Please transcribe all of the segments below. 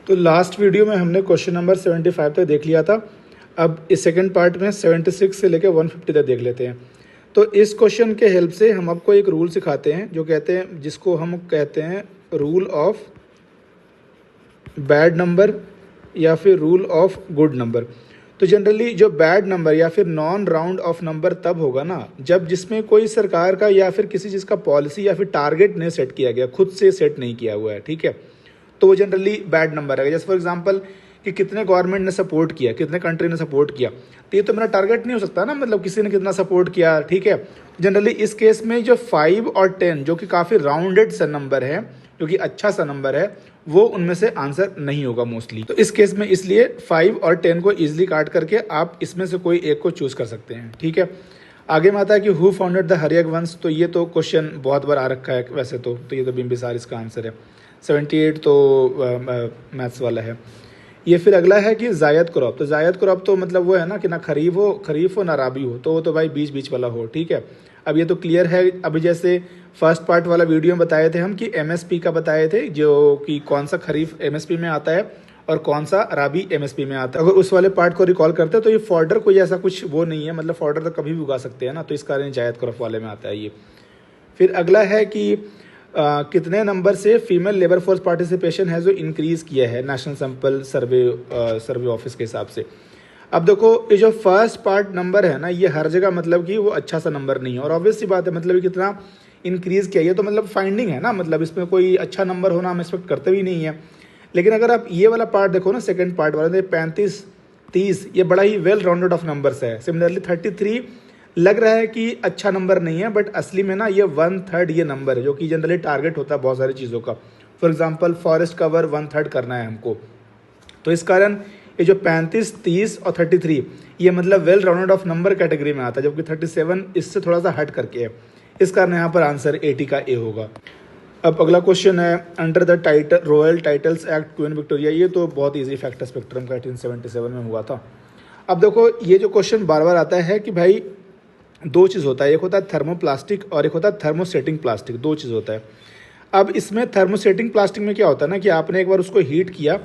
तो last video में हमने क्वेश्चन नंबर 75 तक देख लिया था। अब इस सेकंड पार्ट में 76 से लेकर 150 तक देख लेते हैं। तो इस क्वेश्चन के हेल्प से हम आपको एक रूल सिखाते हैं जो कहते हैं, जिसको हम कहते हैं रूल ऑफ बैड नंबर या फिर रूल ऑफ गुड नंबर। तो जनरली जो बैड नंबर या फिर नॉन राउंड ऑफ नंबर तब होगा ना जब जिसमें कोई सरकार का या फिर किसी चीज़ का पॉलिसी या फिर टारगेट नहीं सेट किया गया, खुद से सेट नहीं किया हुआ है, ठीक है, तो वो जनरली बैड नंबर है। जैसे फॉर एग्जांपल कि कितने गवर्नमेंट ने सपोर्ट किया, कितने कंट्री ने सपोर्ट किया, तो ये तो मेरा टारगेट नहीं हो सकता ना, मतलब किसी ने कितना सपोर्ट किया, ठीक है। जनरली इस केस में जो 5 और 10 जो कि काफ़ी राउंडेड सा नंबर है, जो कि अच्छा सा नंबर है, वो उनमें से आंसर नहीं होगा मोस्टली। तो इस केस में इसलिए 5 और 10 को ईजिली काट करके आप इसमें से कोई एक को चूज़ कर सकते हैं, ठीक है। आगे में आता है कि हु फाउंडेड द हर्यक वंश। तो ये तो क्वेश्चन बहुत बार आ रखा है वैसे तो ये तो बिम्बिसार इसका आंसर है। 78 तो मैथ्स वाला है ये। फिर अगला है कि जायद क्रॉप। तो जायद क्रॉप तो मतलब वो है ना कि ना खरीफ हो ना राबी हो, तो वो तो भाई बीच बीच वाला हो, ठीक है। अब ये तो क्लियर है। अभी जैसे फर्स्ट पार्ट वाला वीडियो में बताए थे हम कि एमएसपी का बताए थे, जो कि कौन सा खरीफ एमएसपी में आता है और कौन सा राबी एमएसपी में आता है। अगर उस वाले पार्ट को रिकॉल करते हैं तो ये फॉर्डर कोई ऐसा कुछ वो नहीं है, मतलब फॉर्डर तो कभी भी उगा सकते हैं ना, तो इस कारण जायद क्रॉप वाले में आता है ये। फिर अगला है कि कितने नंबर से फीमेल लेबर फोर्स पार्टिसिपेशन है जो इंक्रीज़ किया है नेशनल सैंपल सर्वे ऑफिस के हिसाब से। अब देखो ये जो फर्स्ट पार्ट नंबर है ना, ये हर जगह मतलब कि वो अच्छा सा नंबर नहीं है, और ऑब्वियस सी बात है मतलब कितना इंक्रीज़ किया, ये तो मतलब फाइंडिंग है ना, मतलब इसमें कोई अच्छा नंबर होना हम एक्सपेक्ट करते भी नहीं है। लेकिन अगर आप ये वाला पार्ट देखो ना, सेकेंड पार्ट वाला, 35, 30, ये बड़ा ही वेल राउंडेड ऑफ नंबर्स है। सिमिलरली 33 लग रहा है कि अच्छा नंबर नहीं है, बट असली में ना ये 1/3 ये नंबर है, जो कि जनरली टारगेट होता है बहुत सारी चीज़ों का। फॉर एग्जांपल फॉरेस्ट कवर 1/3 करना है हमको, तो इस कारण ये जो 35, 30 और 33 ये मतलब well rounded off number category में आता है, जबकि 37 इससे थोड़ा सा हट करके है। इस कारण यहाँ पर आंसर 80 का ए होगा। अब अगला क्वेश्चन है under the title royal titles act queen Victoria. ये तो बहुत ईजी फैक्टर स्पेक्ट्रम का 1877 में हुआ था। अब देखो ये जो क्वेश्चन बार बार आता है कि भाई दो चीज़ होता है, एक होता है थर्मोप्लास्टिक और एक होता है थर्मोसेटिंग प्लास्टिक, दो चीज़ होता है। अब इसमें थर्मोसेटिंग प्लास्टिक में क्या होता है ना कि आपने एक बार उसको हीट किया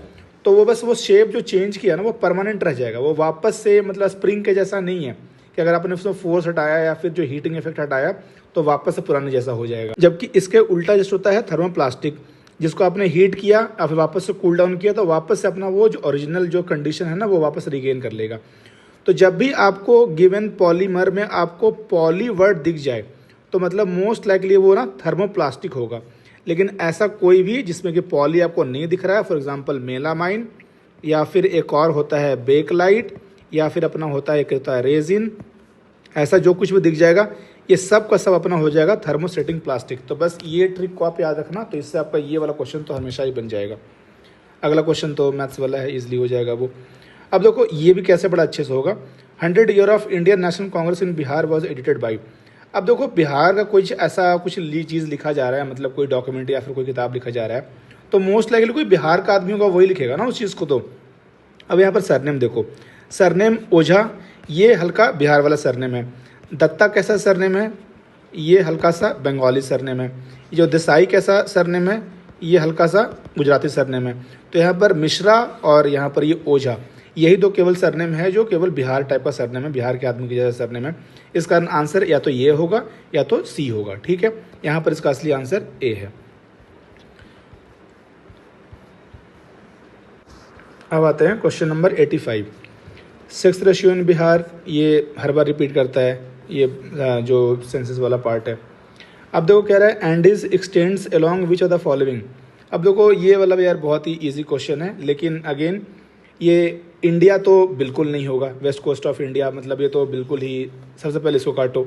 तो वो बस वो शेप जो चेंज किया ना वो परमानेंट रह जाएगा, वो वापस से मतलब स्प्रिंग के जैसा नहीं है कि अगर आपने उसमें फोर्स हटाया या फिर जो हीटिंग इफेक्ट हटाया तो वापस से पुराने जैसा हो जाएगा। जबकि इसके उल्टा जैसे होता है थर्मोप्लास्टिक, जिसको आपने हीट किया और फिर वापस से कूल डाउन किया तो वापस से अपना वो जो ओरिजिनल जो कंडीशन है ना वो वापस रिगेन कर लेगा। तो जब भी आपको गिवन पॉलीमर में आपको पॉली वर्ड दिख जाए तो मतलब मोस्ट लाइकली वो ना थर्मोप्लास्टिक होगा। लेकिन ऐसा कोई भी जिसमें कि पॉली आपको नहीं दिख रहा है, फॉर एग्जांपल मेलामाइन, या फिर एक और होता है बेकलाइट, या फिर अपना होता है एक होता है रेजिन, ऐसा जो कुछ भी दिख जाएगा ये सब का सब अपना हो जाएगा थर्मोसेटिंग प्लास्टिक। तो बस ये ट्रिक को आप याद रखना, तो इससे आपका ये वाला क्वेश्चन तो हमेशा ही बन जाएगा। अगला क्वेश्चन तो मैथ्स वाला है, इजली हो जाएगा वो। अब देखो ये भी कैसे बड़ा अच्छे से होगा। 100 year of Indian national Congress in Bihar was edited by. अब देखो बिहार का कुछ ऐसा कुछ चीज़ लिखा जा रहा है, मतलब कोई डॉक्यूमेंट या फिर कोई किताब लिखा जा रहा है, तो मोस्ट लाइकली कोई बिहार का आदमी होगा वही लिखेगा ना उस चीज़ को। तो अब यहाँ पर सरनेम देखो, सरनेम ओझा ये हल्का बिहार वाला सरनेम है। दत्ता कैसा सरनेम है, ये हल्का सा बंगाली सरनेम है। जो देसाई कैसा सरनेम है, ये हल्का सा गुजराती सरनेम है। तो यहाँ पर मिश्रा और यहाँ पर ये ओझा, यही दो केवल सरनेम है जो केवल बिहार टाइप का सरनेम है, बिहार के आदमी की जैसा सरनेम है। इस कारण आंसर या तो ये होगा या तो सी होगा, ठीक है। यहाँ पर इसका असली आंसर ए है। अब आते हैं question number 85। Sex ratio in Bihar, ये हर बार रिपीट करता है, ये जो सेंसस वाला पार्ट है। अब देखो कह रहा है Andes x tends along which of the following. अब देखो ये वाला यार बहुत ही इजी क्वेश्चन है, लेकिन अगेन ये इंडिया तो बिल्कुल नहीं होगा, वेस्ट कोस्ट ऑफ इंडिया, मतलब ये तो बिल्कुल ही, सबसे पहले इसको काटो।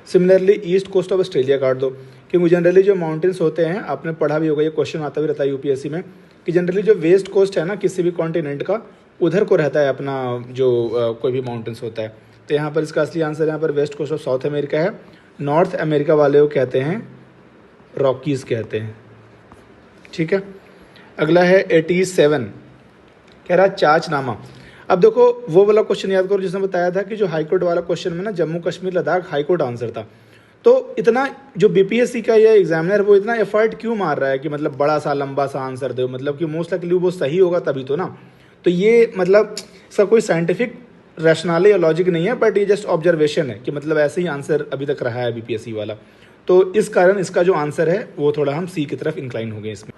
Similarly east coast of Australia काट दो, क्योंकि जनरली जो माउंटेन्स होते हैं, आपने पढ़ा भी होगा, ये क्वेश्चन आता भी रहता है यूपीएससी में, कि जनरली जो वेस्ट कोस्ट है ना किसी भी कॉन्टिनेंट का, उधर को रहता है अपना जो कोई भी माउंटेन्स होता है। तो यहाँ पर इसका असली आंसर यहाँ पर west coast of South America है। नॉर्थ अमेरिका वाले को कहते हैं रॉकीज़ कहते हैं, ठीक है। अगला है 87, कह रहा है चाचनामा। अब देखो वो वाला क्वेश्चन याद करो जिसने बताया था कि जो हाईकोर्ट वाला क्वेश्चन में ना जम्मू कश्मीर लद्दाख हाईकोर्ट आंसर था। तो इतना जो बीपीएससी का ये एग्जामिनर वो इतना एफर्ट क्यों मार रहा है कि मतलब बड़ा सा लंबा सा आंसर दो, मतलब कि मोस्ट लाइकली वो सही होगा तभी तो ना। तो ये मतलब इसका कोई साइंटिफिक रैशनल या लॉजिक नहीं है, बट ये जस्ट ऑब्जर्वेशन है कि मतलब ऐसे ही आंसर अभी तक रहा है बीपीएससी वाला। तो इस कारण इसका जो आंसर है वो थोड़ा हम सी की तरफ इंक्लाइन हो गए इसमें।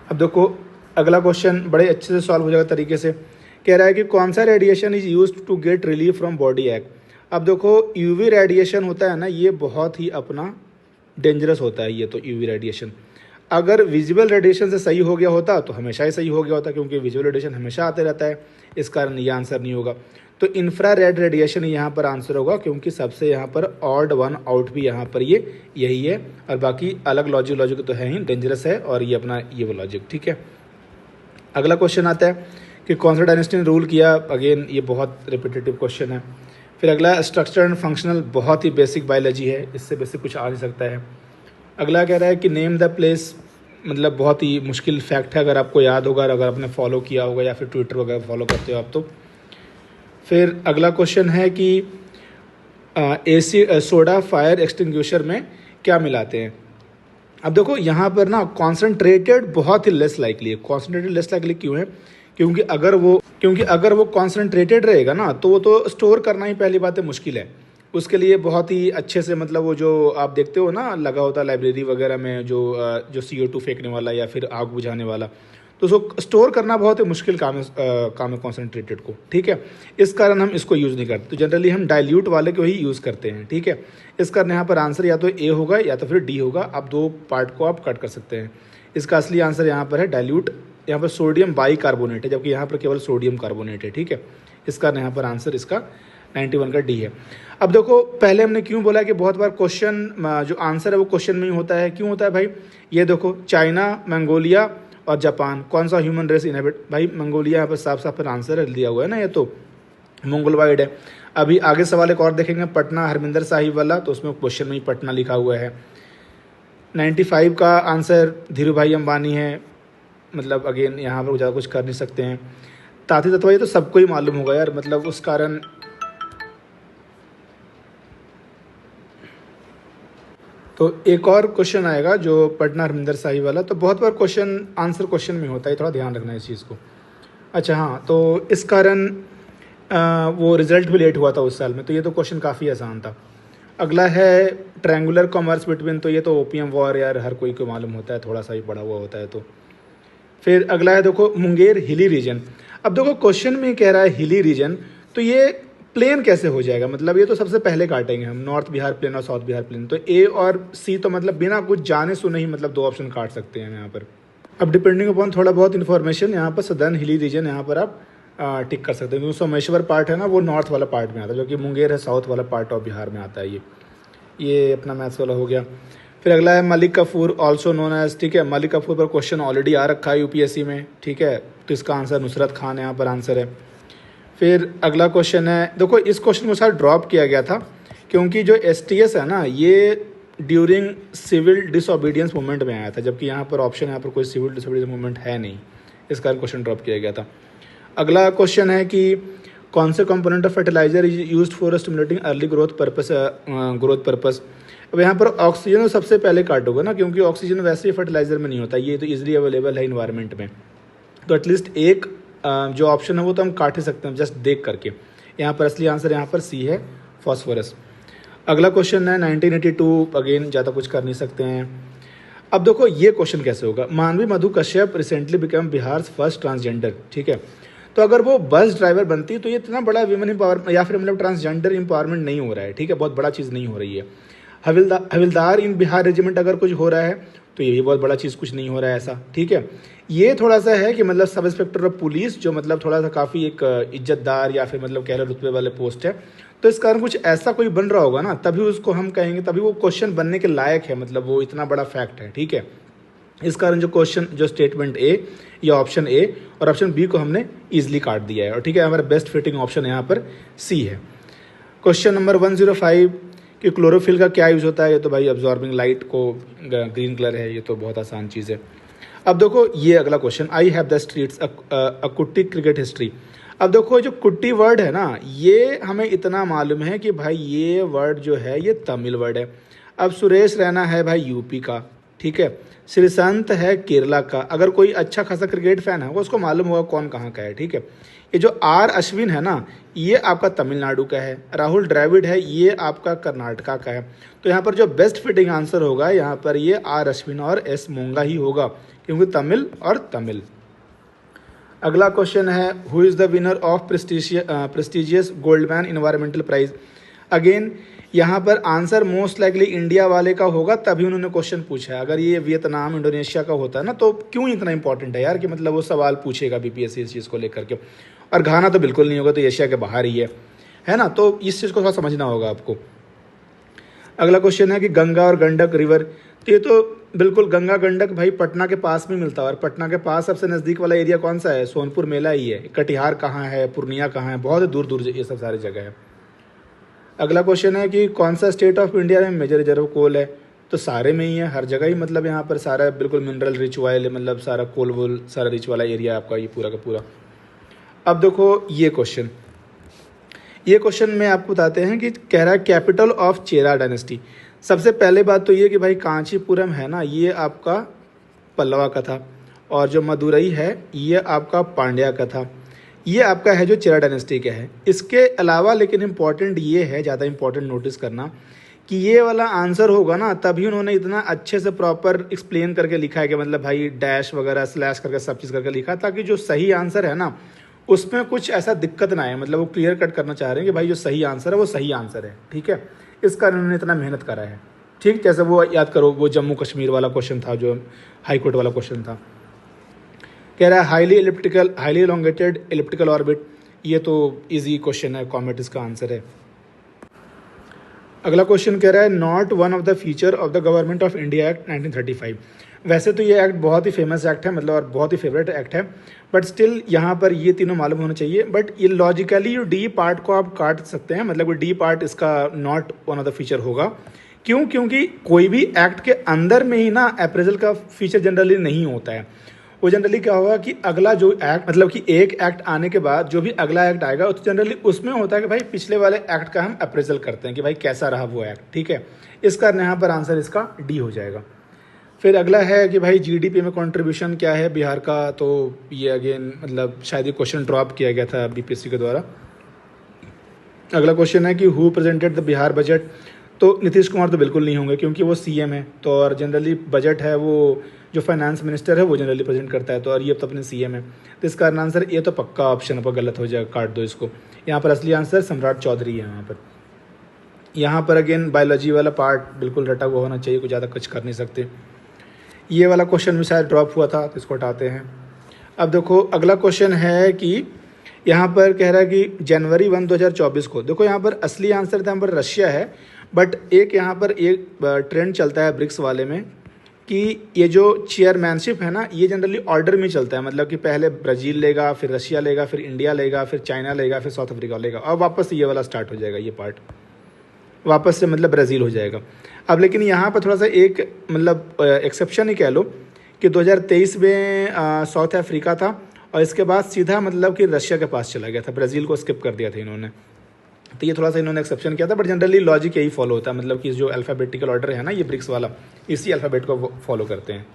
अब देखो अगला क्वेश्चन बड़े अच्छे से सॉल्व हो जाएगा तरीके से। कह रहा है कि कौन सा radiation is used to get relief from body act. अब देखो यूवी रेडिएशन होता है ना, ये बहुत ही अपना डेंजरस होता है। ये तो यूवी रेडिएशन अगर विजुअल रेडिएशन से सही हो गया होता तो हमेशा ही सही हो गया होता, क्योंकि विजुअल रेडिएशन हमेशा आते रहता है, इस कारण ये आंसर नहीं होगा। तो इंफ्रा रेड रेडिएशन यहाँ पर आंसर होगा, क्योंकि सबसे यहाँ पर ऑड वन आउट भी यहाँ पर ये यही है, और बाकी अलग लॉजिक तो है ही, डेंजरस है, और ये अपना ये वो लॉजिक। ठीक है, अगला क्वेश्चन आता है कि कौन सा डायनेस्टी ने रूल किया। अगेन ये बहुत रिपीटेटिव क्वेश्चन है। फिर अगला स्ट्रक्चर एंड फंक्शनल, बहुत ही बेसिक बायोलॉजी है, इससे बेसिक कुछ आ नहीं सकता है। अगला कह रहा है कि नेम द प्लेस, मतलब बहुत ही मुश्किल फैक्ट है, अगर आपको याद होगा, अगर आपने फॉलो किया होगा या फिर ट्विटर वगैरह फॉलो करते हो आप तो। फिर अगला क्वेश्चन है कि एसिड सोडा फायर एक्सटिंग्विशर में क्या मिलाते हैं। अब देखो यहाँ पर ना कॉन्सेंट्रेटेड बहुत ही लेस लाइकली है। कॉन्सेंट्रेटेड लेस लाइकली क्यों है? क्योंकि अगर वो कॉन्सेंट्रेटेड रहेगा ना तो वो तो स्टोर करना ही पहली बात है मुश्किल है। उसके लिए बहुत ही अच्छे से, मतलब वो जो आप देखते हो ना लगा होता है लाइब्रेरी वगैरह में जो CO2 फेंकने वाला या फिर आग बुझाने वाला, तो उसको स्टोर करना बहुत ही मुश्किल काम है कॉन्सेंट्रेटेड को। ठीक है, इस कारण हम इसको यूज़ नहीं करते, तो जनरली हम डाइल्यूट वाले को ही यूज़ करते हैं। ठीक है, इस कारण यहाँ पर आंसर या तो ए होगा या तो फिर डी होगा। आप दो पार्ट को आप कट कर सकते हैं। इसका असली आंसर यहाँ पर है डाइल्यूट। यहाँ पर सोडियम बाइकार्बोनेट है, जबकि यहाँ पर केवल सोडियम कार्बोनेट है। ठीक है, इस कारण यहाँ पर आंसर इसका 91 का डी है। अब देखो पहले हमने क्यों बोला कि बहुत बार क्वेश्चन जो आंसर है वो क्वेश्चन में ही होता है। क्यों होता है भाई? ये देखो चाइना, मंगोलिया और जापान, कौन सा ह्यूमन रेस इनहेबिट? भाई मंगोलिया यहाँ पर साफ साफ पर आंसर दिया हुआ है ना, ये तो मंगोलवाइड है। अभी आगे सवाल एक और देखेंगे, पटना हरमिंदर साहिब वाला, तो उसमें क्वेश्चन में ही पटना लिखा हुआ है। 95 का आंसर धीरू भाई अंबानी है। मतलब अगेन यहाँ पर ज़्यादा कुछ कर नहीं सकते हैं। ताती तत्व ये तो सबको ही मालूम होगा यार, मतलब उस कारण। तो एक और क्वेश्चन आएगा जो पटना हरमिंदर साहिब वाला, तो बहुत बार क्वेश्चन आंसर क्वेश्चन में होता है, थोड़ा ध्यान रखना है इस चीज़ को। अच्छा हाँ, तो इस कारण वो रिजल्ट भी लेट हुआ था उस साल में, तो ये तो क्वेश्चन काफ़ी आसान था। अगला है ट्रायंगुलर कॉमर्स बिटवीन, तो ये तो ओपियम वॉर यार हर कोई को मालूम होता है, थोड़ा सा ही पढ़ा हुआ होता है तो। फिर अगला है देखो मुंगेर हिली रीजन। अब देखो क्वेश्चन में कह रहा है हिली रीजन, तो ये प्लेन कैसे हो जाएगा? मतलब ये तो सबसे पहले काटेंगे हम, नॉर्थ बिहार प्लेन और साउथ बिहार प्लेन। तो ए और सी तो मतलब बिना कुछ जाने सुने ही मतलब दो ऑप्शन काट सकते हैं यहाँ पर। अब डिपेंडिंग अपॉन थोड़ा बहुत इन्फॉर्मेशन यहाँ पर सदर्न हिली रीजन यहाँ पर आप टिक कर सकते हैं, क्योंकि सोमेश्वर पार्ट है ना वो नॉर्थ वाला पार्ट में आता है, जो कि मुंगेर है साउथ वाला पार्ट ऑफ बिहार में आता है। ये अपना मैथ्स वाला हो गया। फिर अगला है Malik Kafur also known as. ठीक है, मलिक कफूर पर क्वेश्चन ऑलरेडी आ रखा है यूपीएससी में। ठीक है, तो इसका आंसर नुसरत खान यहाँ पर आंसर है। फिर अगला क्वेश्चन है, देखो इस क्वेश्चन को शायद ड्रॉप किया गया था क्योंकि जो STS है ना ये ड्यूरिंग सिविल डिसओबीडियंस मूवमेंट में आया था, जबकि यहाँ पर ऑप्शन यहाँ पर कोई सिविल डिसओबीडियंस मूवमेंट है नहीं, इस कारण क्वेश्चन ड्रॉप किया गया था। अगला क्वेश्चन है कि कौन से component of fertilizer is used for stimulating early growth purpose. अब यहाँ पर ऑक्सीजन सबसे पहले काटोगे ना, क्योंकि ऑक्सीजन वैसे ही फर्टिलाइजर में नहीं होता, ये तो इजीली अवेलेबल है इन्वायरमेंट में। तो एटलीस्ट एक जो ऑप्शन है वो तो हम काट ही सकते हैं जस्ट देख करके। यहाँ पर असली आंसर यहाँ पर सी है, फॉस्फोरस। अगला क्वेश्चन है 1982, अगेन ज़्यादा कुछ कर नहीं सकते हैं। अब देखो ये क्वेश्चन कैसे होगा। Manvi Madhu Kashyap recently become Bihar first transgender. ठीक है, तो अगर वो बस ड्राइवर बनती तो ये इतना बड़ा विमेन एम्पावर या फिर मतलब ट्रांसजेंडर एम्पावरमेंट नहीं हो रहा है। ठीक है, बहुत बड़ा चीज़ नहीं हो रही है। हविलदार इन बिहार रेजिमेंट अगर कुछ हो रहा है तो ये भी बहुत बड़ा चीज़ कुछ नहीं हो रहा है ऐसा। ठीक है, ये थोड़ा सा है कि मतलब सब इंस्पेक्टर ऑफ पुलिस जो मतलब थोड़ा सा काफ़ी एक इज्जतदार या फिर मतलब कह लो रुतबे वाले पोस्ट है, तो इस कारण कुछ ऐसा कोई बन रहा होगा ना, तभी उसको हम कहेंगे, तभी वो क्वेश्चन बनने के लायक है, मतलब वो इतना बड़ा फैक्ट है। ठीक है, इस कारण जो क्वेश्चन जो स्टेटमेंट ए या ऑप्शन ए और ऑप्शन बी को हमने ईजिली काट दिया है। और ठीक है, हमारा बेस्ट फिटिंग ऑप्शन यहाँ पर सी है। क्वेश्चन नंबर 105 कि क्लोरोफिल का क्या यूज़ होता है। ये तो भाई अब्जॉर्बिंग लाइट को, ग्रीन कलर है, ये तो बहुत आसान चीज़ है। अब देखो ये अगला question, I have the streets a कुट्टी क्रिकेट हिस्ट्री। अब देखो जो कुट्टी वर्ड है ना, ये हमें इतना मालूम है कि भाई ये वर्ड जो है ये तमिल वर्ड है। अब सुरेश रैना है भाई यूपी का, ठीक है। श्रीसंत है केरला का। अगर कोई अच्छा खासा क्रिकेट फैन है वो उसको मालूम होगा कौन कहाँ का है, ठीक है। ये जो आर अश्विन है ना, ये आपका तमिलनाडु का है। राहुल द्रविड़ है, ये आपका कर्नाटका का है। तो यहाँ पर जो बेस्ट फिटिंग आंसर होगा यहाँ पर ये आर अश्विन और एस मोंगा ही होगा, क्योंकि तमिल और तमिल। अगला क्वेश्चन है, who is the winner of prestigious Goldman environmental prize. Again यहाँ पर आंसर मोस्ट लाइकली इंडिया वाले का होगा, तभी उन्होंने क्वेश्चन पूछा है। अगर ये वियतनाम इंडोनेशिया का होता है ना, तो क्यों इतना इंपॉर्टेंट है यार कि मतलब वो सवाल पूछेगा बीपीएससी इस चीज़ को लेकर के। और घाना तो बिल्कुल नहीं होगा, तो एशिया के बाहर ही है ना। तो इस चीज़ को थोड़ा समझना होगा आपको। अगला क्वेश्चन है कि गंगा और गंडक रिवर, तो ये तो बिल्कुल गंगा गंडक भाई पटना के पास में मिलता है। और पटना के पास सबसे नज़दीक वाला एरिया कौन सा है? सोनपुर मेला ही है। कटिहार कहाँ है, पूर्णिया कहाँ है, बहुत दूर दूर ये सब सारी जगह है। अगला क्वेश्चन है कि कौन सा स्टेट ऑफ इंडिया में मेजर रिजर्व कोल है। तो सारे में ही है, हर जगह ही, मतलब यहाँ पर सारा बिल्कुल मिनरल रिच वाले, मतलब सारा कोल वोल सारा रिच वाला एरिया आपका ये पूरा का पूरा। अब देखो ये क्वेश्चन में आपको बताते हैं कि कह रहा है कैपिटल ऑफ चेरा डायनेस्टी। सबसे पहले बात तो ये कि भाई कांचीपुरम है ना, ये आपका पल्लवा का था, और जो मदुरई है ये आपका पांड्या का था। ये आपका है जो चेरा डायनेस्टी का है। इसके अलावा लेकिन इम्पॉर्टेंट ये है, ज़्यादा इम्पॉर्टेंट नोटिस करना कि ये वाला आंसर होगा ना, तभी उन्होंने इतना अच्छे से प्रॉपर एक्सप्लेन करके लिखा है कि मतलब भाई डैश वगैरह स्लैश करके सब चीज़ करके लिखा, ताकि जो सही आंसर है ना उसमें कुछ ऐसा दिक्कत ना आए। मतलब वो क्लियर कट करना चाह रहे हैं कि भाई जो सही आंसर है वो सही आंसर है, ठीक है। इस कारण उन्होंने इतना मेहनत करा है, ठीक। जैसे वो याद करो, वो जम्मू कश्मीर वाला क्वेश्चन था, जो हाई कोर्ट वाला क्वेश्चन था। कह रहा है हाईली एलोंगेटेड एलिप्टिकल ऑर्बिट। ये तो इजी क्वेश्चन है, कॉमेट इसका आंसर है। अगला क्वेश्चन कह रहा है not one of the feature of the government of India act 1935। वैसे तो ये एक्ट बहुत ही फेमस एक्ट है, मतलब और बहुत ही फेवरेट एक्ट है, बट स्टिल यहाँ पर ये तीनों मालूम होना चाहिए। बट ये लॉजिकली डी पार्ट को आप काट सकते हैं, मतलब डी पार्ट इसका not one of the feature होगा। क्यों? क्योंकि कोई भी एक्ट के अंदर में ही ना अप्रेजल का फीचर जनरली नहीं होता है। वो जनरली क्या होगा कि अगला जो एक्ट, मतलब कि एक एक्ट आने के बाद जो भी अगला एक्ट आएगा तो जनरली उसमें होता है कि भाई पिछले वाले एक्ट का हम अप्रेजल करते हैं कि भाई कैसा रहा वो एक्ट, ठीक है। इस कारण यहाँ पर आंसर इसका डी हो जाएगा। फिर अगला है कि भाई जीडीपी में कंट्रीब्यूशन क्या है बिहार का। तो ये अगेन मतलब शायद ये क्वेश्चन ड्रॉप किया गया था बीपीएससी के द्वारा। अगला क्वेश्चन है कि who presented the Bihar budget. तो नीतीश कुमार तो बिल्कुल नहीं होंगे, क्योंकि वो सीएम है। तो और जनरली बजट है वो जो फाइनेंस मिनिस्टर है वो जनरली प्रेजेंट करता है, तो और ये तो अपने सीएम है। तो इसका आंसर ये तो पक्का ऑप्शन पर गलत हो जाएगा, काट दो इसको। यहाँ पर असली आंसर सम्राट चौधरी है। यहाँ पर अगेन बायोलॉजी वाला पार्ट बिल्कुल रटा हुआ होना चाहिए, कुछ ज़्यादा कुछ कर नहीं सकते। ये वाला क्वेश्चन भी शायद ड्रॉप हुआ था, तो इसको हटाते हैं। अब देखो अगला क्वेश्चन है कि यहाँ पर कह रहा है कि जनवरी 1, 2024 को, देखो यहाँ पर असली आंसर था यहाँ पर रशिया है, बट एक यहाँ पर एक ट्रेंड चलता है ब्रिक्स वाले में कि ये जो चेयरमैनशिप है ना, ये जनरली ऑर्डर में चलता है। मतलब कि पहले ब्राज़ील लेगा, फिर रशिया लेगा, फिर इंडिया लेगा, फिर चाइना लेगा, फिर साउथ अफ्रीका लेगा, और वापस ये वाला स्टार्ट हो जाएगा, ये पार्ट वापस से मतलब ब्राज़ील हो जाएगा। अब लेकिन यहाँ पर थोड़ा सा एक मतलब एक्सेप्शन ही कह लो कि 2023 में साउथ अफ्रीका था, और इसके बाद सीधा मतलब कि रशिया के पास चला गया था, ब्राज़ील को स्किप कर दिया था इन्होंने। तो ये थोड़ा सा इन्होंने एक्सेप्शन किया था, बट जनरली लॉजिक यही फॉलो होता है, मतलब कि जो अल्फ़ाबेटिकल ऑर्डर है ना ये ब्रिक्स वाला, इसी अल्फ़ाबेट को फॉलो करते हैं।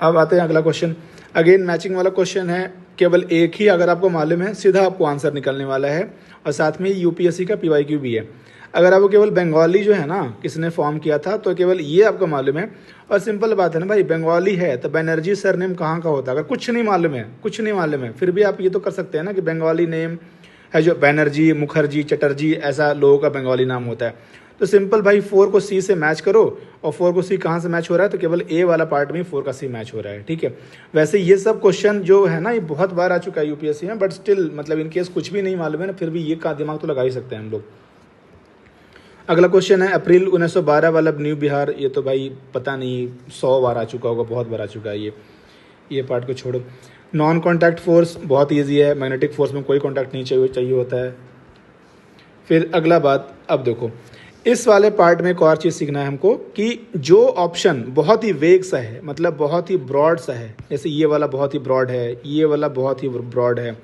अब आते हैं अगला क्वेश्चन। अगेन मैचिंग वाला क्वेश्चन है, केवल एक ही अगर आपको मालूम है सीधा आपको आंसर निकलने वाला है, और साथ में यूपीएससी का पीवाईक्यू भी है। अगर आपको केवल बंगाली जो है ना किसने फॉर्म किया था, तो केवल ये आपको मालूम है। और सिंपल बात है ना भाई, बंगाली है तो बनर्जी सरनेम कहाँ का होता है। अगर कुछ नहीं मालूम है, फिर भी आप ये तो कर सकते हैं ना कि बंगाली नेम है जो बैनर्जी, मुखर्जी, चटर्जी, ऐसा लोगों का बंगाली नाम होता है। तो सिंपल भाई 4 को सी से मैच करो, और 4 को सी कहाँ से मैच हो रहा है, तो केवल ए वाला पार्ट में 4 का सी मैच हो रहा है, ठीक है। वैसे ये सब क्वेश्चन जो है ना ये बहुत बार आ चुका है यूपीएससी में, बट स्टिल मतलब इनकेस कुछ भी नहीं मालूम है ना, फिर भी ये का दिमाग तो लगा ही सकते हैं हम लोग। अगला क्वेश्चन है अप्रैल 1912 वाला न्यू बिहार। ये तो भाई पता नहीं 100 बार आ चुका होगा, बहुत बार आ चुका है ये पार्ट को छोड़ो। नॉन कॉन्टैक्ट फोर्स बहुत ईजी है, मैग्नेटिक फोर्स में कोई कॉन्टैक्ट नहीं चाहिए होता है। फिर अगला बात, अब देखो इस वाले पार्ट में एक और चीज़ सीखना है हमको कि जो ऑप्शन बहुत ही वेग सा है, मतलब बहुत ही ब्रॉड सा है, जैसे ये वाला बहुत ही ब्रॉड है, ये वाला बहुत ही ब्रॉड है,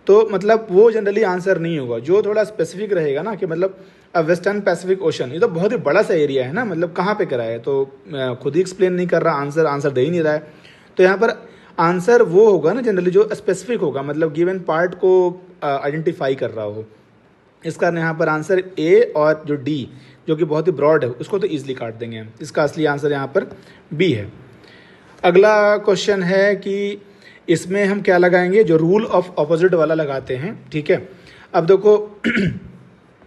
तो मतलब वो जनरली आंसर नहीं होगा। जो थोड़ा स्पेसिफिक रहेगा ना कि मतलब अब वेस्टर्न पैसिफिक ओशन, ये तो बहुत ही बड़ा सा एरिया है ना, मतलब कहाँ पे करा है, तो खुद ही एक्सप्लेन नहीं कर रहा, आंसर दे ही नहीं रहा है। तो यहाँ पर आंसर वो होगा ना जनरली जो स्पेसिफिक होगा, मतलब गिवन पार्ट को आइडेंटिफाई कर रहा हो। इस कारण यहाँ पर आंसर ए और जो डी जो कि बहुत ही ब्रॉड है उसको तो ईजिली काट देंगे हम। इसका असली आंसर यहाँ पर बी है। अगला क्वेश्चन है कि इसमें हम क्या लगाएंगे, जो रूल ऑफ ऑपोजिट वाला लगाते हैं, ठीक है। अब देखो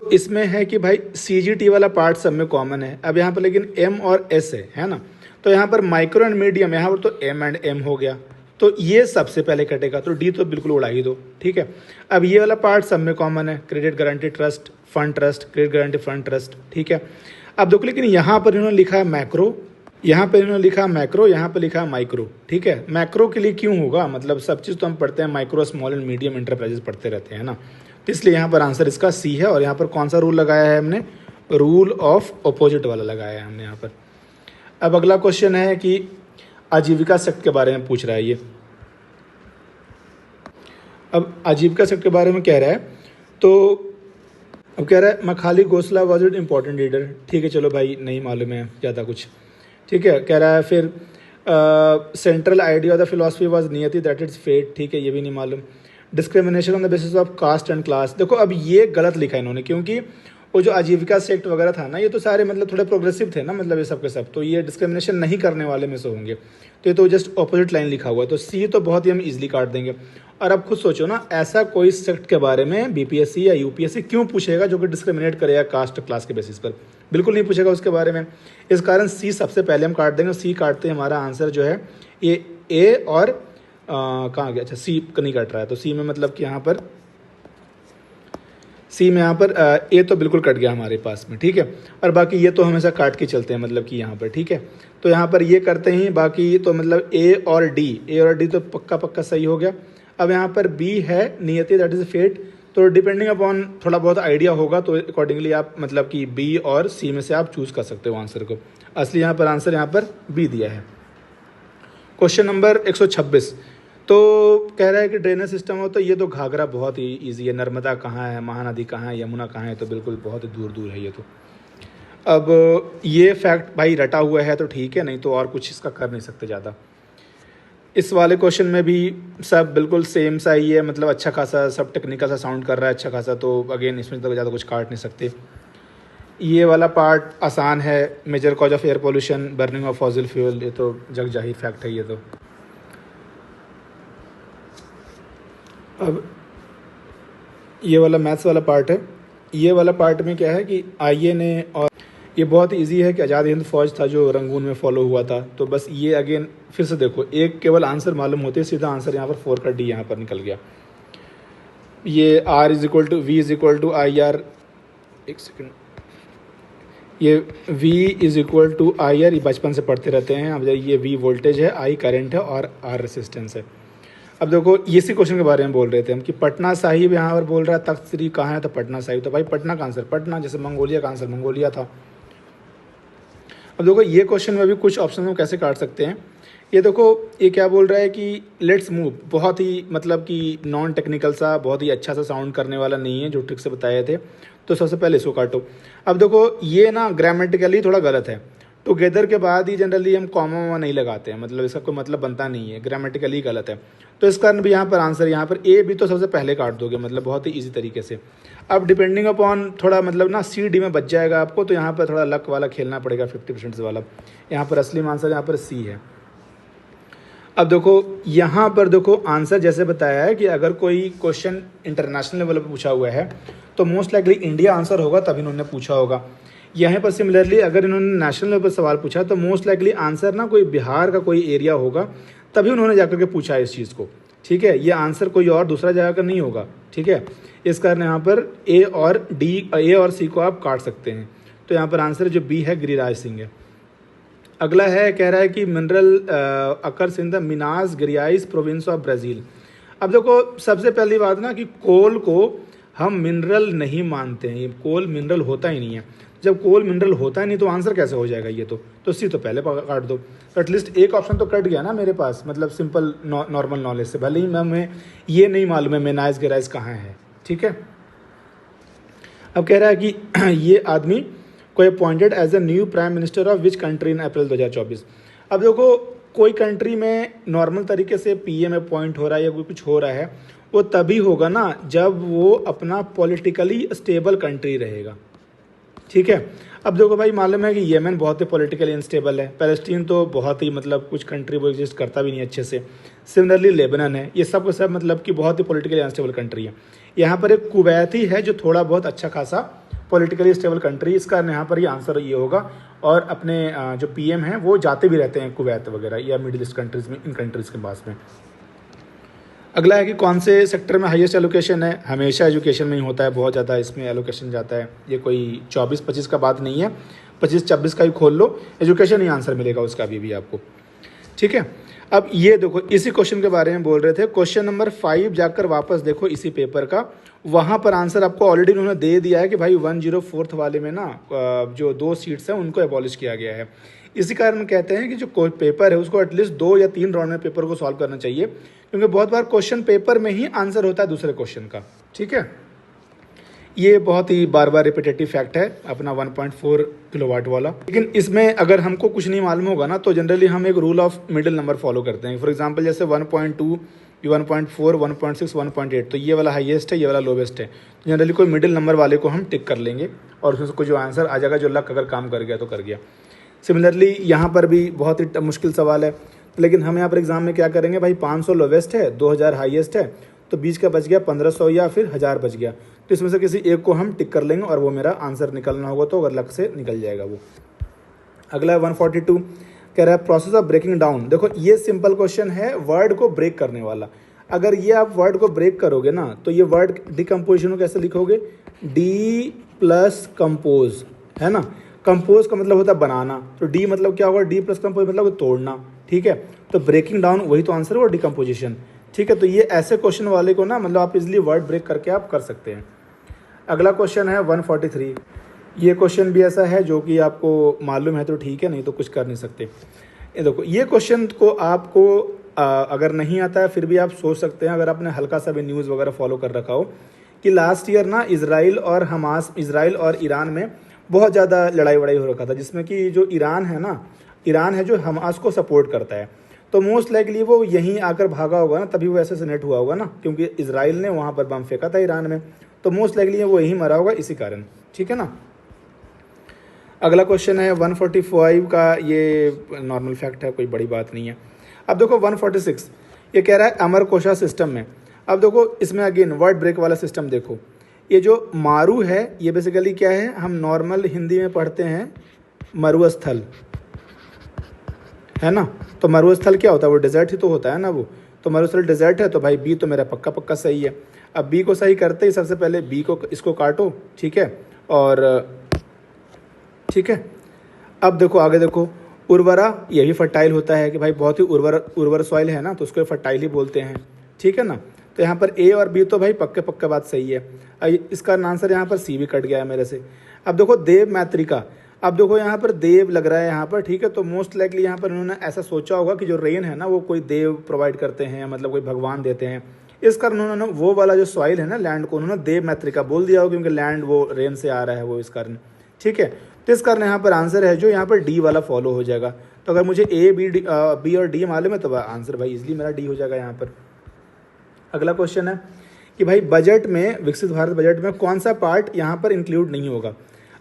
इसमें है कि भाई CGT वाला पार्ट सब में कॉमन है। अब यहाँ पर लेकिन M और S है ना, तो यहाँ पर माइक्रो एंड मीडियम, यहाँ पर तो M एंड M हो गया, तो ये सबसे पहले कटेगा, तो डी तो बिल्कुल उड़ा ही दो, ठीक है। अब ये वाला पार्ट सब में कॉमन है, credit guarantee trust fund trust, credit guarantee fund trust, ठीक है। अब देखो लेकिन यहाँ पर इन्होंने लिखा है मैक्रो, यहाँ पर इन्होंने लिखा मैक्रो, यहाँ पर लिखा है माइक्रो, ठीक है। मैक्रो के लिए क्यों होगा, मतलब सब चीज़ तो हम पढ़ते हैं, micro small and medium enterprises पढ़ते रहते हैं ना, तो इसलिए यहाँ पर आंसर इसका सी है। और यहाँ पर कौन सा रूल लगाया है हमने, रूल ऑफ अपोजिट वाला लगाया है हमने यहाँ पर। अब अगला क्वेश्चन है कि आजीविका सेक्ट के बारे में पूछ रहा है ये। अब आजीविका सेक्ट के बारे में कह रहा है, तो अब कह रहा है मखाली गोसला वॉज इट इम्पोर्टेंट लीडर, ठीक है, चलो भाई नहीं मालूम है ज़्यादा कुछ, ठीक है। कह रहा है फिर central idea of the philosophy was नियति दैट इट्स फेट, ठीक है, ये भी नहीं मालूम। Discrimination on the basis of caste and class, देखो अब ये गलत लिखा है इन्होंने, क्योंकि वो जो आजीविका सेक्ट वगैरह था ना, ये तो सारे मतलब थोड़े प्रोग्रेसिव थे ना, मतलब ये सब के सब, तो ये डिस्क्रिमिनेशन नहीं करने वाले में से होंगे, तो ये तो जस्ट ऑपोजिट लाइन लिखा हुआ है, तो सी तो बहुत ही हम इजीली काट देंगे। और अब खुद सोचो ना, ऐसा कोई सेक्ट के बारे में BPSC या UPSC क्यों पूछेगा जो कि डिस्क्रिमिनेट करेगा कास्ट क्लास के बेसिस पर, बिल्कुल नहीं पूछेगा उसके बारे में। इस कारण सी सबसे पहले हम काट देंगे, सी काटते हमारा आंसर जो है ये ए और कहाँ गया, अच्छा सी नहीं कट रहा है, तो सी में मतलब कि यहाँ पर सी में यहाँ पर ए तो बिल्कुल कट गया हमारे पास में, ठीक है। और बाकी ये तो हमेशा काट के चलते हैं, मतलब कि यहाँ पर, ठीक है। तो यहाँ पर ये करते ही, बाकी तो मतलब ए और डी तो पक्का पक्का सही हो गया। अब यहाँ पर बी है नियति दैट इज फेट, तो डिपेंडिंग अपॉन थोड़ा बहुत आइडिया होगा तो अकॉर्डिंगली आप मतलब कि बी और सी में से आप चूज कर सकते हो आंसर को। असली यहाँ पर आंसर यहाँ पर बी दिया है। क्वेश्चन नंबर 126, तो कह रहा है कि ड्रेनेज सिस्टम हो, तो ये तो घाघरा बहुत ही ईजी है, नर्मदा कहाँ है, महानदी कहाँ है, यमुना कहाँ है, तो बिल्कुल बहुत ही दूर दूर है ये तो। अब ये फैक्ट भाई रटा हुआ है तो ठीक है, नहीं तो और कुछ इसका कर नहीं सकते ज़्यादा। इस वाले क्वेश्चन में भी सब बिल्कुल सेम सा ही है, मतलब अच्छा खासा सब टेक्निकल सा साउंड कर रहा है, अच्छा खासा, तो अगेन इसमें तो ज़्यादा कुछ काट नहीं सकते। ये वाला पार्ट आसान है, major cause of air pollution burning of fossil fuel, ये तो जग जाहिर फैक्ट है ये तो। अब ये वाला मैथ्स वाला पार्ट है, ये वाला पार्ट में क्या है कि आईए ने, और ये बहुत ही ईजी है कि आज़ाद हिंद फौज था जो रंगून में फॉलो हुआ था, तो बस ये अगेन फिर से देखो, एक केवल आंसर मालूम होते सीधा आंसर यहाँ पर 4 का डी यहाँ पर निकल गया। ये R = V = IR, एक सेकेंड, ये V = IR, ये बचपन से पढ़ते रहते हैं। अब ये V वोल्टेज है, I करंट है और R रेसिस्टेंस है। अब देखो इसी क्वेश्चन के बारे में बोल रहे थे हम कि पटना साहिब यहाँ पर बोल रहा है, तख्त श्री कहाँ है, तो पटना साहिब, तो भाई पटना का आंसर पटना, जैसे मंगोलिया का आंसर मंगोलिया था। अब देखो ये क्वेश्चन में भी कुछ ऑप्शन हम कैसे काट सकते हैं, ये देखो ये क्या बोल रहा है कि लेट्स मूव, बहुत ही मतलब कि नॉन टेक्निकल सा, बहुत ही अच्छा सा साउंड करने वाला नहीं है जो ट्रिक से बताए थे, तो सबसे पहले इसको काटो। अब देखो ये ना ग्रामेटिकली थोड़ा गलत है, टुगेदर के बाद ही जनरली हम कॉमा नहीं लगाते हैं, मतलब इसका कोई मतलब बनता नहीं है, ग्रामेटिकली गलत है, तो इस कारण भी यहाँ पर आंसर यहाँ पर ए भी तो सबसे पहले काट दोगे, मतलब बहुत ही ईजी तरीके से। अब डिपेंडिंग अपॉन थोड़ा मतलब ना CD में बच जाएगा आपको, तो यहाँ पर थोड़ा लक वाला खेलना पड़ेगा, 50% वाला। यहाँ पर असली आंसर यहाँ पर सी है। अब देखो यहाँ पर देखो आंसर जैसे बताया है कि अगर कोई क्वेश्चन इंटरनेशनल लेवल पर पूछा हुआ है तो मोस्ट लाइकली इंडिया आंसर होगा, तभी इन्होंने पूछा होगा। यहाँ पर सिमिलरली अगर इन्होंने नेशनल लेवल पर सवाल पूछा तो मोस्ट लाइकली आंसर ना कोई बिहार का कोई एरिया होगा, तभी उन्होंने जाकर के पूछा इस चीज़ को, ठीक है। ये आंसर कोई और दूसरा जगह का नहीं होगा, ठीक है। इस कारण यहाँ पर ए और सी को आप काट सकते हैं, तो यहाँ पर आंसर जो बी है गिरिराज सिंह है। अगला है, कह रहा है कि mineral occurs in the Minas Gerais province of Brazil. अब देखो सबसे पहली बात ना कि कोल को हम मिनरल नहीं मानते हैं, ये कोल मिनरल होता ही नहीं है। जब कोल मिनरल होता ही नहीं तो आंसर कैसे हो जाएगा ये तो सी तो पहले काट दो, तो एटलीस्ट एक ऑप्शन तो कट गया ना मेरे पास, मतलब सिंपल नॉर्मल नॉलेज से, भले ही मैं ये नहीं मालूम है मिनास गेराइस कहाँ है, ठीक है। अब कह रहा है कि ये आदमी को appointed as a new prime minister of which country in April 2024। अब देखो कोई कंट्री में नॉर्मल तरीके से पीएम अपॉइंट हो रहा है या कोई कुछ हो रहा है, वो तभी होगा ना जब वो अपना पॉलिटिकली स्टेबल कंट्री रहेगा, ठीक है। अब देखो भाई, मालूम है कि येमेन बहुत ही पॉलिटिकली अनस्टेबल है, पैलेस्टीन तो बहुत ही मतलब कुछ कंट्री वो एग्जिस्ट करता भी नहीं अच्छे से, सिमिलरली लेबनान है, ये सब सब मतलब कि बहुत ही पॉलिटिकली अनस्टेबल कंट्री है। यहाँ पर एक कुवैत ही है जो थोड़ा बहुत अच्छा खासा पॉलिटिकली स्टेबल कंट्री, इस कारण यहाँ पर ये आंसर ये होगा। और अपने जो पीएम हैं वो जाते भी रहते हैं कुवैत वगैरह या मिडिल ईस्ट कंट्रीज़ में, इन कंट्रीज़ के पास में। अगला है कि कौन से सेक्टर में हाईएस्ट एलोकेशन है। हमेशा एजुकेशन में ही होता है, बहुत ज़्यादा इसमें एलोकेशन जाता है। ये कोई 24-25 का बात नहीं है, 25-26 का ही खोल लो, एजुकेशन ही आंसर मिलेगा उसका भी आपको, ठीक है। अब ये देखो इसी क्वेश्चन के बारे में बोल रहे थे, क्वेश्चन नंबर 5 जाकर वापस देखो इसी पेपर का, वहाँ पर आंसर आपको ऑलरेडी उन्होंने दे दिया है कि भाई 104th वाले में ना जो 2 सीट्स हैं उनको एबॉलिश किया गया है। इसी कारण कहते हैं कि जो पेपर है उसको एटलीस्ट 2 या 3 राउंड में पेपर को सॉल्व करना चाहिए, क्योंकि बहुत बार क्वेश्चन पेपर में ही आंसर होता है दूसरे क्वेश्चन का, ठीक है। ये बहुत ही बार बार रिपीटेटिव फैक्ट है अपना 1.4 किलोवाट वाला। लेकिन इसमें अगर हमको कुछ नहीं मालूम होगा ना तो जनरली हम एक rule of middle number follow करते हैं। फॉर एग्जांपल जैसे 1.2, 1.4, 1.6, 1.8, तो ये वाला हाईएस्ट है, ये वाला लोवेस्ट है, तो जनरली कोई मिडिल नंबर वाले को हम टिक कर लेंगे और उसको जो आंसर आ जाएगा, जो लक अगर काम कर गया तो कर गया। सिमिलरली यहाँ पर भी बहुत ही मुश्किल सवाल है, लेकिन हम यहाँ पर एग्जाम में क्या करेंगे भाई, 500 लोवेस्ट है, 2000 हाईएस्ट है, तो बीच का बच गया 1500 या फिर 1000 बच गया, तो इसमें से किसी एक को हम टिक कर लेंगे और वो मेरा आंसर निकलना होगा, तो अगर लक से निकल जाएगा वो। अगला 142 कह रहा है प्रोसेस ऑफ ब्रेकिंग डाउन। देखो ये सिंपल क्वेश्चन है, वर्ड को ब्रेक करने वाला। अगर ये आप वर्ड को ब्रेक करोगे ना तो ये वर्ड डिकम्पोजिशन को कैसे लिखोगे, डी प्लस कंपोज, है ना। कंपोज का मतलब होता है बनाना, तो डी मतलब क्या होगा, डी प्लस कंपोज मतलब तोड़ना, ठीक है। तो ब्रेकिंग डाउन वही तो आंसर होगा, डिकम्पोजिशन, ठीक है। तो ये ऐसे क्वेश्चन वाले को ना मतलब आप इजीली वर्ड ब्रेक करके आप कर सकते हैं। अगला क्वेश्चन है 143। ये क्वेश्चन भी ऐसा है जो कि आपको मालूम है तो ठीक है, नहीं तो कुछ कर नहीं सकते। ये देखो ये क्वेश्चन को आपको अगर नहीं आता है फिर भी आप सोच सकते हैं, अगर आपने हल्का सा भी न्यूज़ वगैरह फॉलो कर रखा हो, कि लास्ट ईयर ना इजराइल और ईरान में बहुत ज़्यादा लड़ाई वड़ाई हो रखा था, जिसमें कि जो ईरान है ना, ईरान है जो हमास को सपोर्ट करता है, तो मोस्ट लाइकली वो यहीं आकर भागा होगा ना, तभी वो असैसिनेट हुआ होगा ना, क्योंकि इजराइल ने वहाँ पर बम फेंका था ईरान में, तो मोस्ट लाइकली वो यहीं मरा होगा इसी कारण, ठीक है ना। अगला क्वेश्चन है 145 का, ये नॉर्मल फैक्ट है, कोई बड़ी बात नहीं है। अब देखो 146, ये कह रहा है अमरकोशा सिस्टम में। अब देखो इसमें अगेन वर्ड ब्रेक वाला सिस्टम देखो, ये जो मारू है ये बेसिकली क्या है, हम नॉर्मल हिंदी में पढ़ते हैं मरुस्थल, है ना। तो मरुस्थल क्या होता है, वो डेजर्ट ही तो होता है ना वो, तो मरुस्थल डेजर्ट है, तो भाई बी तो मेरा पक्का पक्का सही है। अब बी को सही करते ही सबसे पहले बी को इसको काटो, ठीक है, और ठीक है। अब देखो आगे देखो, उर्वरा, ये भी फर्टाइल होता है कि भाई बहुत ही उर्वर सॉइल है ना, तो उसको फर्टाइल ही बोलते हैं, ठीक है ना। तो यहाँ पर ए और बी तो भाई पक्के पक्का बात सही है। इसका आंसर यहाँ पर सी भी कट गया है मेरे से। अब देखो देव मैत्रिका, अब देखो यहाँ पर देव लग रहा है यहाँ पर, ठीक है, तो मोस्ट लाइकली यहाँ पर उन्होंने ऐसा सोचा होगा कि जो रेन है ना वो कोई देव प्रोवाइड करते हैं, मतलब कोई भगवान देते हैं, इस कारण उन्होंने वो वाला जो सॉइल है ना लैंड को उन्होंने देव मैत्रिका बोल दिया होगा, क्योंकि लैंड वो रेन से आ रहा है वो, इस कारण, ठीक है। तो इस कारण यहाँ पर आंसर है जो यहाँ पर डी वाला फॉलो हो जाएगा। तो अगर मुझे ए बी और डी मालूम है तो आंसर भाई इजली मेरा डी हो जाएगा यहाँ पर। अगला क्वेश्चन है कि भाई बजट में, विकसित भारत बजट में कौन सा पार्ट यहाँ पर इंक्लूड नहीं होगा।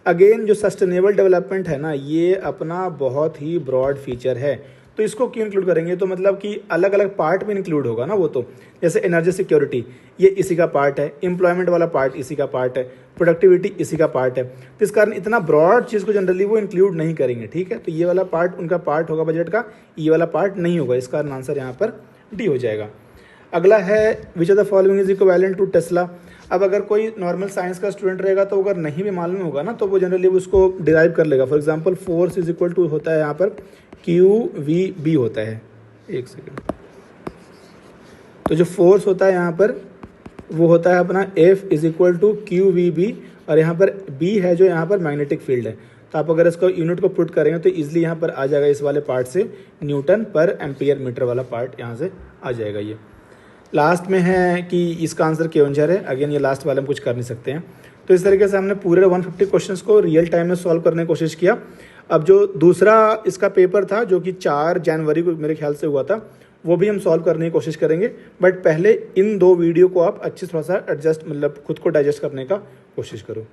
अगेन जो सस्टेनेबल डेवलपमेंट है ना, ये अपना बहुत ही ब्रॉड फीचर है, तो इसको क्यों इंक्लूड करेंगे, तो मतलब कि अलग अलग पार्ट में इंक्लूड होगा ना वो, तो जैसे एनर्जी सिक्योरिटी ये इसी का पार्ट है, एम्प्लॉयमेंट वाला पार्ट इसी का पार्ट है, प्रोडक्टिविटी इसी का पार्ट है, तो इस कारण इतना ब्रॉड चीज़ को जनरली वो इंक्लूड नहीं करेंगे, ठीक है। तो ये वाला पार्ट उनका पार्ट होगा बजट का, ये वाला पार्ट नहीं होगा, इस कारण आंसर यहाँ पर डी हो जाएगा। अगला है which of the following is equivalent to Tesla. अब अगर कोई नॉर्मल साइंस का स्टूडेंट रहेगा तो अगर नहीं भी मालूम होगा ना तो वो जनरली उसको डिराइव कर लेगा। For example force is equal to होता है यहाँ पर क्यू वी बी होता है, एक सेकेंड, तो जो फोर्स होता है यहाँ पर वो होता है अपना F is equal to Q V B, और यहाँ पर बी है जो यहाँ पर मैग्नेटिक फील्ड है। तो आप अगर इसको यूनिट को पुट करेंगे तो इजीली यहाँ पर आ जाएगा, इस वाले पार्ट से न्यूटन पर एम्पियर मीटर वाला पार्ट यहाँ से आ जाएगा। ये लास्ट में है कि इसका आंसर केवंजर है, अगेन ये लास्ट वाले में कुछ कर नहीं सकते हैं, तो इस तरीके से हमने पूरे 150 क्वेश्चंस को रियल टाइम में सॉल्व करने की कोशिश किया। अब जो दूसरा इसका पेपर था जो कि 4 जनवरी को मेरे ख्याल से हुआ था, वो भी हम सॉल्व करने की कोशिश करेंगे। बट पहले इन 2 वीडियो को आप अच्छी थोड़ा सा एडजस्ट मतलब खुद को डाइजेस्ट करने का कोशिश करो।